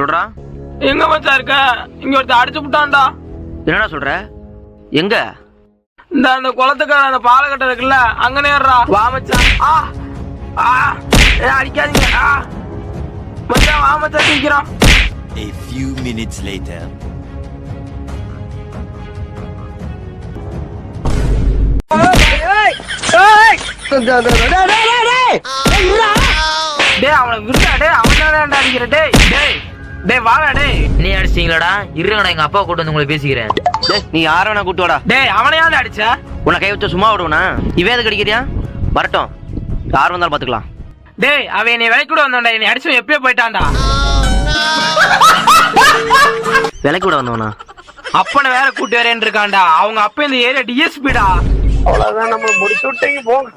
சொல்றா. எங்க மச்சான் இருக்க? இங்க ஒருத்தர் அடிச்சு விட்டான்டா. என்னடா சொல்ற? எங்க? இந்த அந்த குளத்துக்கார அந்த பாலக்கட்டை இருக்குல்ல, அங்க நேர்றா. வா மச்சான். அடிக்காதீங்க. மச்சான் வா மச்சான் சீக்கிரம். A few minutes later. டேய் அவனை விடுடா. டேய் அவன் அடிக்கிற. டேய் டேய் டேய் வாடா. டேய் நீ அடிச்சிட்டீங்களாடா? இருங்கடா, எங்க அப்பா கூட்டு வந்து உங்களை பேசிக்கிறேன். நீ யார வேணா கூட்டு வாடா. டேய் அவனையாவது அடிச்ச? உன்னை கை வச்ச சும்மா விடுவனா? இவே எதுக்கு அடிக்கிறியா? வரட்டும், யார் வந்தாலும் பாத்துக்கலாம். டேய் அவன் என்னை விலை கூட வந்தான்டா. என்னை அடிச்சு எப்பயோ போயிட்டான்டா. விலைக்கு விட வந்தவனா? அப்பனை வேற கூட்டு வரேன்னு இருக்கான்டா. அவங்க அப்ப இந்த ஏரியா டிஎஸ்பிடா. அவ்வளவுதான், நம்ம முடிச்சு விட்டீங்க போங்க.